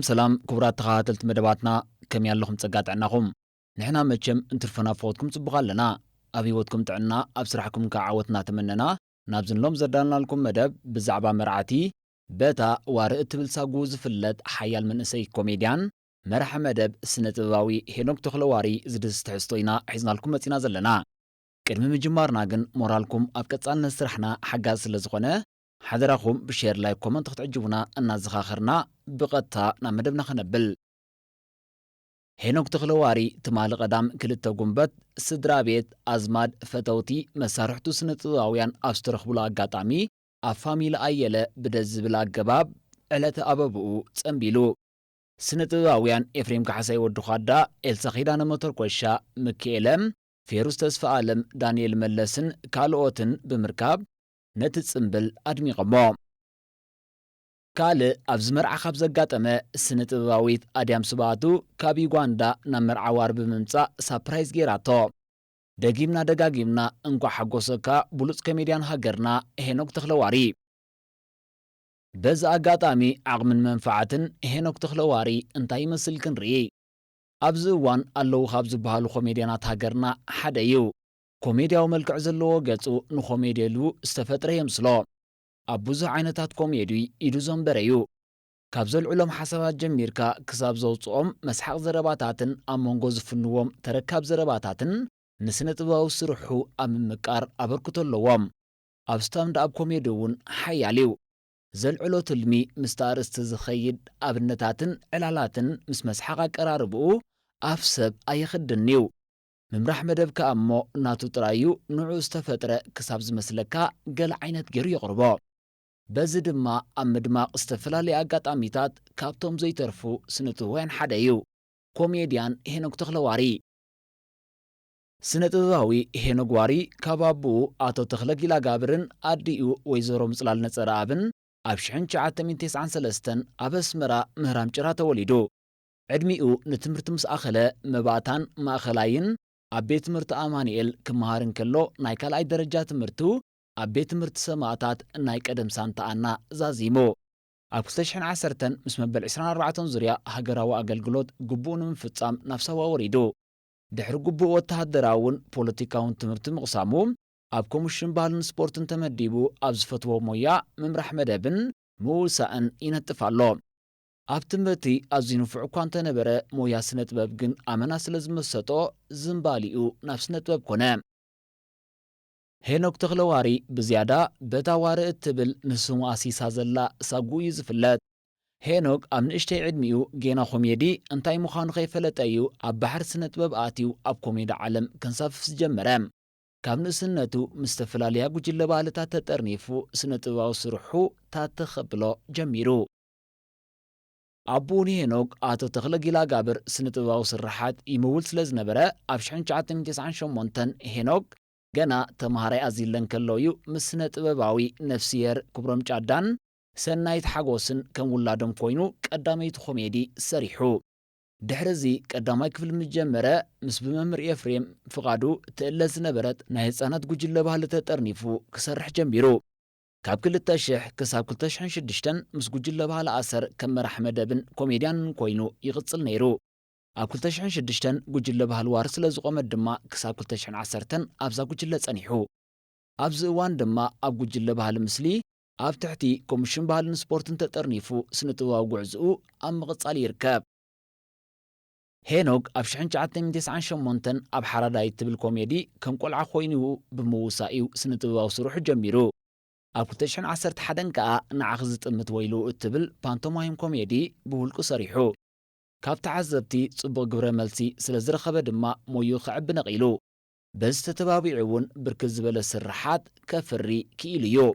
ሰላም ክቡራት ተኸታተልቲ መደባትና ከመይ ኣለኹም ፀጋጥዕናኹም ንሕና መቸም እንትርፈና ፈወትኩም ፅቡቕ ኣለና ኣብ ሂወትኩም ጥዕና ኣብ ስራሕኩም ከዓወትና ተመነና ናብ ዝንሎም ዘዳልናልኩም መደብ ብዛዕባ መርዓቲ በታ ዋርኢ እትብል ሳጉ ዝፍለጥ ሓያል መንእሰይ ኮሜድያን መርሐ መደብ ስነ ጥበባዊ ሄኖክ ተኽለዋሪ ዝድስ ትሕዝቶ ኢና ሒዝናልኩም መፂና ዘለና ቅድሚ ምጅማርና ግን ሞራልኩም ኣብ ቀጻልነት ስራሕና ሓጋዝ ስለ ዝኾነ ሓደራኹም ብሼር ላይ ኮመንት ክትዕጅቡና እናዘኻኽርና ብቐጥታ ናብ መደብና ኸነብል ሄኖክ ተኽለዋሪ ትማሊ ቀዳም ክልተ ጉንበት ስድራ ቤት ኣዝማድ ፈተውቲ መሳርሕቱ ስነ ጥበባውያን ኣብ ዝተረኽብሉ ኣጋጣሚ ኣብ ፋሚሊ ኣየለ ብደስ ዝብል ኣገባብ ዕለተ ኣበብኡ ጸንቢሉ ስነ ጥበባውያን ኤፍሬም ካሕሳይ ወዲ ኳዳ ኤልሳ ኺዳነ መተርኮሻ ምክኤለም ፌሩስ ተስፋ ዓለም ዳንኤል መለስን ካልኦትን ብምርካብ ነቲ ጽምብል ኣድሚቐሞ ካልእ ኣብ ዝመርዓ ካብ ዘጋጠመ ስነ ጥበባዊት ኣድያም ስባቱ ካብ ዩጋንዳ ናብ መርዓ ዋር ብምምጻእ ሳፕራይዝ ጌራቶ ደጊምና ደጋጊምና እንኳ ሓጎሰካ ብሉፅ ኮሜድያን ሃገርና ሄኖክ ተኽለዋሪ በዚ ኣጋጣሚ ዓቕምን መንፋዓትን ሄኖክ ተኽለዋሪ እንታይ ይመስል ክንርኢ ኣብዚ እዋን ኣለዉ ካብ ዝበሃሉ ኮሜድያናት ሃገርና ሓደ እዩ ኮሜድያዊ መልክዕ ዘለዎ ገጹ ንኮሜድየሉ ዝተፈጥረ የምስሎ ኣብ ብዙሕ ዓይነታት ኮሜዲ ኢዱ ዘንበረ እዩ ካብ ዘልዕሎም ሓሳባት ጀሚርካ ክሳብ ዘውፅኦም መስሓቕ ዘረባታትን ኣብ መንጎ ዝፍንዎም ተረካብ ዘረባታትን ንስነ ጥበባዊ ስርሑ ኣብ ምምቃር ኣበርክቶ ኣለዎም ኣብ ስታንድ ኣብ ኮሜዲ እውን ሓያል እዩ ዘልዕሎ ትልሚ ምስ ኣርእስቲ ዝኸይድ ኣብነታትን ዕላላትን ምስ መስሓቕ ኣቀራርብኡ ኣፍ ሰብ ኣየኽድን እዩ ምምራሕ መደብ ከ እሞ እናቱ ጥራዩ ንዑ ዝተፈጥረ ክሳብ ዝመስለካ ገለ ዓይነት ገይሩ የቕርቦ በዚ ድማ ኣብ ምድማቕ ዝተፈላለዩ ኣጋጣሚታት ካብቶም ዘይተርፉ ስነ ጥበባውያን ሓደ እዩ ኮሜድያን ሄኖክ ተኽለዋሪ ስነ ጥበባዊ ሄኖክ ዋሪ ካብ ኣቡኡ ኣቶ ተኽለ ጊላጋብርን ኣዲኡ ወይዘሮ ምጽላል ነጸረኣብን ኣብ 1993 ኣብ ኣስመራ ምህራም ጭራ ተወሊዱ ዕድሚኡ ንትምህርቲ ምስ ኣኸለ መባእታን ማእኸላይን ኣብ ቤት ትምህርቲ ኣማኒኤል ክመሃር እንከሎ ናይ ካልኣይ ደረጃ ትምህርቱ ኣብ ቤት ትምህርቲ ሰማዕታት ናይ ቀደም ሳንታኣና ዛዚሙ ኣብ 2010 ምስ መበል 24 ዙርያ ሃገራዊ ኣገልግሎት ግቡእ ንምፍጻም ናብ ሰዋ ወሪዱ ድሕሪ ግቡእ ወተሃደራውን ፖለቲካውን ትምህርቲ ምቕሳሙ ኣብ ኮሚሽን ባህልን ስፖርትን ተመዲቡ ኣብ ዝፈትዎ ሞያ ምምራሕ መደብን ምውሳእን ይነጥፍ ኣሎ ኣብ ትምህርቲ ኣዝዩ ንፉዕ እኳ እንተነበረ ሞያ ስነ ጥበብ ግን ኣመና ስለ ዝመሰጦ ዝምባሊኡ ናብ ስነ ጥበብ ኮነ ሄኖክ ተኽለዋሪ ብዝያዳ በታ ዋርኢ እትብል ንስሙ ኣሲሳ ዘላ ሳጉ እዩ ዝፍለጥ ሄኖክ ኣብ ንእሽተይ ዕድሚኡ ጌና ኮሜዲ እንታይ ምዃኑ ከይፈለጠ እዩ ኣብ ባሕሪ ስነ ጥበብ ኣትዩ ኣብ ኮሜዲ ዓለም ከንሳፍፍ ዝጀመረ ካብ ንእስነቱ ምስ ዝተፈላለያ ጉጅለ ባህልታት ተጠርኒፉ ስነ ጥበባዊ ስርሑ ታተኸብሎ ጀሚሩ ኣቡኒ ሄኖክ ኣቶ ተኽለ ጊላጋብር ስነ ጥበባዊ ስራሓት ይምውል ስለ ዝነበረ ኣብ 1998 ሄኖክ ገና ተምሃራይ ኣዚለን ከሎ እዩ ምስ ስነ ጥበባዊ ነፍስየር ክብሮም ጫዳን ሰናይት ሓጎስን ከም ውላዶም ኮይኑ ቀዳመይቲ ኮሜዲ ሰሪሑ ድሕሪዚ ቀዳማይ ክፍሊ ምስ ጀመረ ምስ ብመምህር ኤፍሬም ፍቓዱ ትእለ ዝነበረት ናይ ህፃናት ጉጅለ ባህሊ ተጠርኒፉ ክሰርሕ ጀሚሩ ካብ 2000 ክሳብ 2006 ምስ ጉጅለ ባህሊ ኣሰር ከም መራሕ መደብን ኮሜድያንን ኮይኑ ይቕጽል ነይሩ ኣብ 2006 ጉጅለ ባህሊ ዋር ስለ ዝቖመ ድማ ክሳብ 2010 ኣብዛ ጉጅለ ጸኒሑ ኣብዚ እዋን ድማ ኣብ ጉጅለ ባህሊ ምስሊ ኣብ ትሕቲ ኮሚሽን ባህልን ስፖርትን ተጠርኒፉ ስነ ጥበባዊ ጉዕዝኡ ኣብ ምቕጻል ይርከብ ሄኖክ ኣብ 1998 ኣብ ሓራዳይ ትብል ኮሜዲ ከም ቆልዓ ኮይኑ ብምውሳእ እዩ ስነ ጥበባዊ ስርሑ ጀሚሩ ኣብ 2011 ከዓ ንዓኽ ዝጥምት ወይሉ እትብል ፓንቶማይም ኮሜዲ ብውልቁ ሰሪሑ ካብ ተዓዘብቲ ጽቡቕ ግብረ መልሲ ስለ ዝረኸበ ድማ ሞዩ ክዕቢ ነቒሉ በዚ ተተባቢዑ እውን ብርክት ዝበለ ስራሓት ከፍሪ ክኢሉ እዩ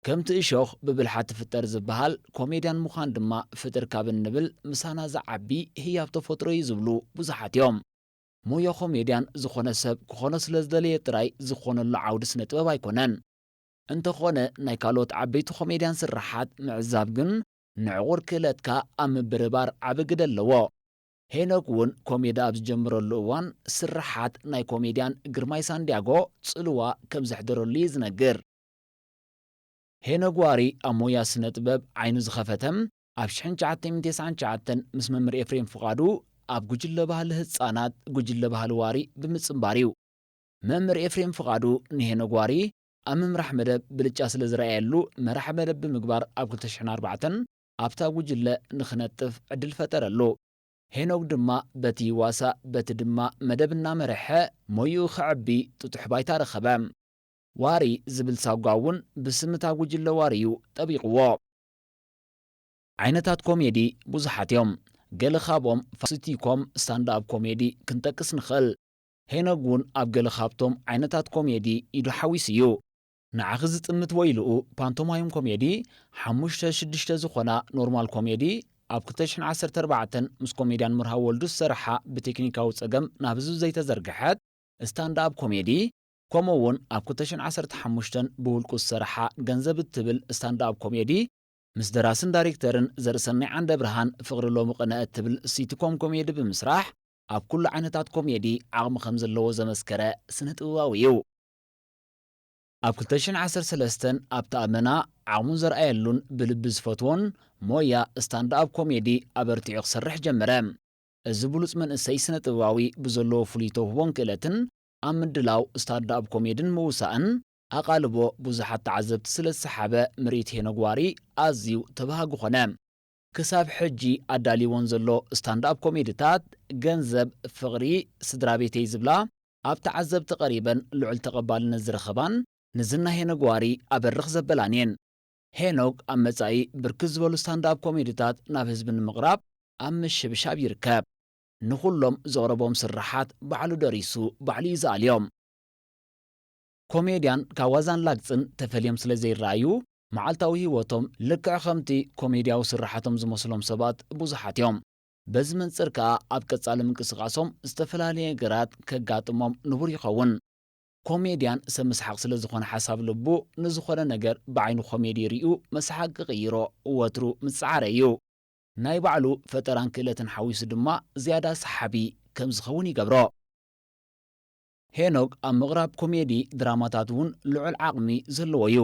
ከምቲ እሾኽ ብብልሓት ትፍጠር ዝበሃል ኮሜድያን ምዃን ድማ ፍጥር ካብ እንብል ምሳና ዝዓቢ ህያብ ተፈጥሮ እዩ ዝብሉ ብዙሓት እዮም ሞያ ኮሜድያን ዝኾነ ሰብ ክኾነ ስለ ዝደለየ ጥራይ ዝኾነሉ ዓውዲ ስነ ጥበብ ኣይኮነን እንተኾነ ናይ ካልኦት ዓበይቲ ኮሜድያን ስራሓት ምዕዛብ ግን ንዕቑር ክእለትካ ኣብ ምብርባር ዓቢ ግደ ኣለዎ ሄኖክ እውን ኮሜዲ ኣብ ዝጀምረሉ እዋን ስራሓት ናይ ኮሜድያን ግርማይ ሳንዲያጎ ጽልዋ ከም ዘሕደረሉ እዩ ዝነግር ሄኖክ ዋሪ ኣብ ሞያ ስነ ጥበብ ዓይኑ ዝኸፈተም ኣብ 1999 ምስ መምህር ኤፍሬም ፍቓዱ ኣብ ጉጅለ ባህሊ ህፃናት ጉጅለ ባህሊ ዋሪ ብምጽምባር እዩ። መምህር ኤፍሬም ፍቓዱ ንሄኖክ ዋሪ ኣብ ምምራሕ መደብ ብልጫ ስለ ዝረኣየሉ መራሒ መደብ ብምግባር ኣብ 2004 ኣብታ ጉጅለ ንኽነጥፍ ዕድል ፈጠረሉ። ሄኖክ ድማ በቲ ዋሳ በቲ ድማ መደብ እናመርሐ ሞይኡ ክዕቢ ጥጡሕ ባይታ ረኸበ። ዋሪ ዝብል ሳጓ እውን ብስምታ ጉጅለ ዋሪ እዩ ጠቢቕዎ። ዓይነታት ኮሜዲ ብዙሓት እዮም። ገለ ካብኦም ሲትኮም ስታንድኣፕ ኮሜዲ ክንጠቅስ ንኽእል። ሄኖክ እውን ኣብ ገለ ካብቶም ዓይነታት ኮሜዲ ኢዱ ሓዊስ እዩ። ንዓኺ ዝጥምት ወይልኡ ፓንቶማይም ኮሜዲ፣ 5-6 ዝኾና ኖርማል ኮሜዲ፣ ኣብ 2014 ምስ ኮሜድያን ምርሃብ ወልዱ ዝሰርሓ ብቴክኒካዊ ጸገም ናብ ህዝቢ ዘይተዘርግሐት ስታንድኣፕ ኮሜዲ፣ ከምኡውን ኣብ 2015 ብውልቁ ዝሰርሓ ገንዘብ እትብል ስታንድኣፕ ኮሜዲ ምስ ደራስን ዳይሬክተርን ዘርእሰናይ ዓንደ ብርሃን ፍቕሪ ሎሚ ቅንአ እትብል ሲትኮም ኮሜዲ ብምስራሕ ኣብ ኩሉ ዓይነታት ኮሜዲ ዓቕሚ ከም ዘለዎ ዘመስከረ ስነ ጥበባዊ እዩ። ኣብ 2013 ኣብ ተኣመና ዓቕሙን ዘርኣየሉን ብልቢ ዝፈትዎን ሞያ ስታንድኣፕ ኮሜዲ ኣበርቲዑ ክሰርሕ ጀመረ። እዚ ብሉፅ መንእሰይ ስነ ጥበባዊ ብዘለዎ ፍሉይ ተውህቦን ክእለትን ኣብ ምድላው ስታንድኣፕ ኮሜድን ምውሳእን ኣቓልቦ ብዙሓት ተዓዘብቲ ስለ ዝሰሓበ ምርኢት ሄኖክ ዋሪ ኣዝዩ ተባሃጊ ኾነ። ክሳብ ሕጂ ኣዳሊዎን ዘሎ ስታንድኣፕ ኮሜዲታት ገንዘብ፣ ፍቕሪ፣ ስድራ ቤተይ ዝብላ ኣብ ተዓዘብቲ ቀሪበን ልዑል ተቐባልነት ዝረኸባን ንዝና ሄኖክ ዋሪ ኣበርኽ ዘበላን እየን። ሄኖክ ኣብ መጻኢ ብርክት ዝበሉ ስታንድኣፕ ኮሜዲታት ናብ ህዝቢ ንምቕራብ ኣብ ምሽብሻብ ይርከብ። ንኹሎም ዘቕረቦም ስራሓት ባዕሉ ደሪሱ ባዕሉ እዩ ዝኣልዮም። ኮሜድያን ካብ ዋዛን ላግፅን ተፈልዮም ስለ ዘይረኣዩ መዓልታዊ ህይወቶም ልክዕ ከምቲ ኮሜድያዊ ስራሓቶም ዝመስሎም ሰባት ብዙሓት እዮም። በዚ መንፅር ከዓ ኣብ ቀጻሊ ምንቅስቓሶም ዝተፈላለየ ነገራት ከጋጥሞም ንቡር ይኸውን። ኮሜድያን ሰብ ምስሓቅ ስለ ዝኾነ ሓሳብ ልቡ ንዝኾነ ነገር ብዓይኑ ኮሜዲ ርኡ መስሓቅ ክቕይሮ ወትሩ ምፅዓረ እዩ። ናይ ባዕሉ ፈጠራን ክእለትን ሓዊሱ ድማ ዝያዳ ሰሓቢ ከም ዝኸውን ይገብሮ። ሄኖክ ኣብ ምቕራብ ኮሜዲ ድራማታት እውን ልዑል ዓቕሚ ዘለዎ እዩ።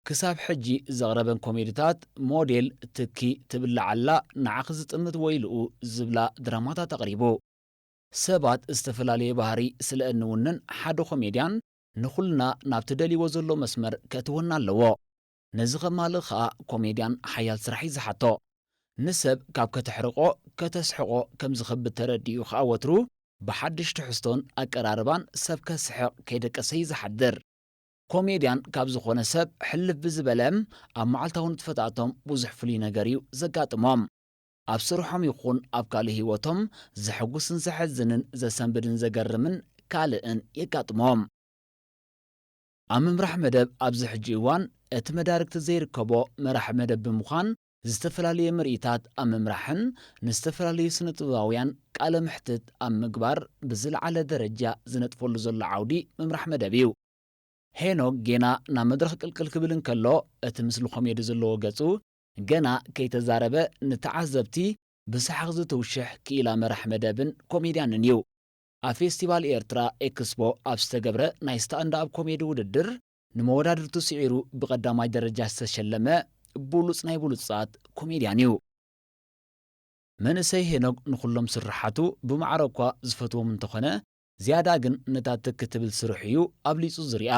ክሳብ ሕጂ ዘቕረበን ኮሜዲታት ሞዴል፣ ትኪ፣ ትብላዓላ፣ ንዓኺ ዝጥምት ወይልኡ ዝብላ ድራማታት ኣቕሪቡ። ሰባት ዝተፈላለየ ባህሪ ስለ እንውንን ሓደ ኮሜድያን ንኹልና ናብ ትደልይዎ ዘሎ መስመር ከእትወና ኣለዎ። ነዚ ኸማልእ ከዓ ኮሜድያን ሓያል ስራሕ እዩ ዝሓቶ። ንሰብ ካብ ከተሕርቆ ከተስሕቆ ከም ዝኽብድ ተረዲኡ ከዓ ወትሩ ብሓድሽ ትሕዝቶን ኣቀራርባን ሰብ ከስሕቕ ከይደቀሰ እዩ ዝሓድር። ኮሜድያን ካብ ዝኾነ ሰብ ሕልፍ ብዝበለም ኣብ መዓልታዊ ንጥፈታቶም ብዙሕ ፍሉይ ነገር እዩ ዘጋጥሞም። ኣብ ስርሖም ይኹን ኣብ ካልእ ህይወቶም ዘሐጉስን ዘሐዝንን ዘሰንብድን ዘገርምን ካልእን የጋጥሞም። ኣብ ምምራሕ መደብ ኣብዚ ሕጂ እዋን እቲ መዳርግቲ ዘይርከቦ መራሒ መደብ ብምዃን ዝተፈላለየ ምርኢታት ኣብ ምምራሕን ንዝተፈላለዩ ስነ ጥበባውያን ቃለ ምሕትት ኣብ ምግባር ብዝለዓለ ደረጃ ዝነጥፈሉ ዘሎ ዓውዲ ምምራሕ መደብ እዩ። ሄኖክ ጌና ናብ መድረኽ ቅልቅል ክብል እንከሎ እቲ ምስሊ ኮሜዲ ዘለዎ ገጹ ገና ከይተዛረበ ንተዓዘብቲ ብሰሓቕ ዝተውሽሕ ክኢላ መራሕ መደብን ኮሜድያንን እዩ። ኣብ ፌስቲቫል ኤርትራ ኤክስፖ ኣብ ዝተገብረ ናይ ስታንድኣፕ ኮሜዲ ውድድር ንመወዳድርቱ ስዒሩ ብቐዳማይ ደረጃ ዝተሸለመ ብሉፅ ናይ ብሉፃት ኮሜድያን እዩ። መንእሰይ ሄኖክ ንኹሎም ስራሓቱ ብማዕረ እኳ ዝፈትዎም እንተኾነ ዝያዳ ግን ነታ ትክ ትብል ስርሑ እዩ ኣብሊፁ ዝሪኣ።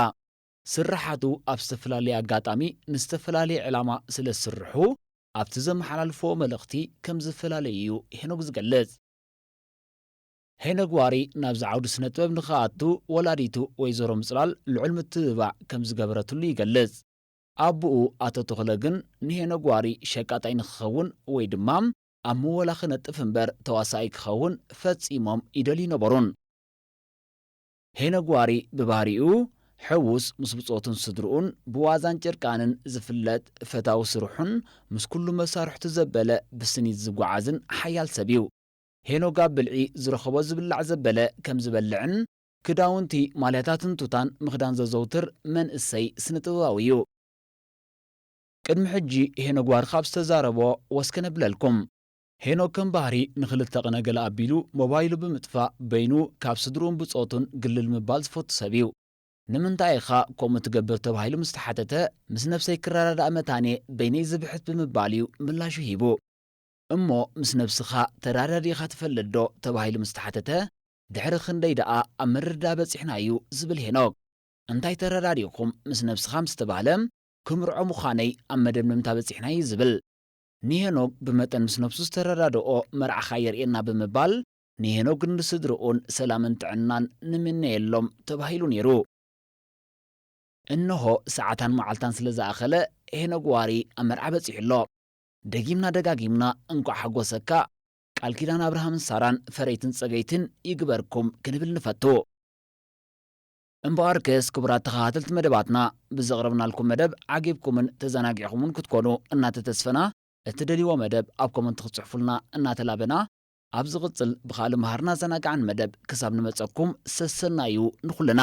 ስራሓቱ ኣብ ዝተፈላለየ ኣጋጣሚ ንዝተፈላለየ ዕላማ ስለ ዝስርሑ ኣብቲ ዘመሓላልፎ መልእኽቲ ከም ዝፈላለዩ እዩ ሄኖክ ዝገልጽ። ሄኖክ ዋሪ ናብዚ ዓውዲ ስነ ጥበብ ንኽኣቱ ወላዲቱ ወይዘሮ ምጽላል ልዑል ምትብባዕ ከም ዝገበረትሉ ይገልጽ። ኣቦኡ ኣቶ ተኽለ ግን ንሄኖክ ዋሪ ሸቃጣይ ንክኸውን ወይ ድማ ኣብ ምወላ ክነጥፍ እምበር ተዋሳኢ ክኸውን ፈጺሞም ይደልዩ ነበሩን። ሄኖክ ዋሪ ብባህሪኡ ሕውስ ምስ ብጾቱን ስድርኡን ብዋዛን ጨርቃንን ዝፍለጥ ፈታዊ ስርሑን ምስ ኩሉ መሳርሕቱ ዘበለ ብስኒት ዝጓዓዝን ሓያል ሰብ እዩ። ሄኖክ ኣብ ብልዒ ዝረኸቦ ዝብላዕ ዘበለ ከም ዝበልዕን ክዳውንቲ ማልያታትን ቱታን ምኽዳን ዘዘውትር መንእሰይ ስነ ጥበባዊ እዩ። ቅድሚ ሕጂ ሄኖክ ዋሪ ካብ ዝተዛረቦ ወስከነ ብለልኩም። ሄኖክ ከም ባህሪ ንኽልተ ቅነገለ ኣቢሉ ሞባይሉ ብምጥፋእ በይኑ ካብ ስድሩን ብጾቱን ግልል ምባል ዝፈቱ ሰብ እዩ። ንምንታይ ኢኻ ከምኡ ትገብር ተባሂሉ ምስ ተሓተተ ምስ ነፍሰይ ክረዳዳእ መታኔ በይነይ ዝብሕት ብምባል እዩ ምላሹ ሂቡ። እሞ ምስ ነብስኻ ተራዳዲኻ ትፈልጥ ዶ ተባሂሉ ምስ ተሓተተ ድሕሪ ክንደይ ደኣ ኣብ ምርዳ በፂሕናዩ ዝብል ሄኖክ እንታይ ተረዳዲኹም ምስ ነብስኻ ምስ ተባህለ ክምርዖ ምዃነይ ኣብ መደምደምታ በፂሕናዩ ዝብል ንሄኖክ ብመጠን ምስ ነብሱ ዝተረዳድኦ መርዓኻ የርእየና ብምባል ንሄኖክን ንስድርኡን ሰላምን ጥዕናን ንምነየሎም ተባሂሉ ነይሩ እነሆ ሰዓታን መዓልታን ስለ ዝኣኸለ ሄኖክ ዋሪ ኣብ መርዓ በፂሑ ኣሎ ደጊምና ደጋጊምና እንቋዕ ሓጎሰካ ቃል ኪዳን አብርሃምን ሳራን ፈረይትን ጸገይትን ይግበርኩም ክንብል ንፈቱ እምበኣርከስ ክቡራት ተኸታተልቲ መደባትና ብዘቕረብናልኩም መደብ ዓጊብኩምን ተዘናጊዕኩምን ክትኮኑ እናተተስፈና እቲ ደልይዎ መደብ ኣብ ኮመንት ክጽሕፉልና እናተላበና ኣብ ዝቕጽል ብኻልእ መሃርና ዘናግዓን መደብ ክሳብ ንመጸኩም ሰሰናዩ ንኹልና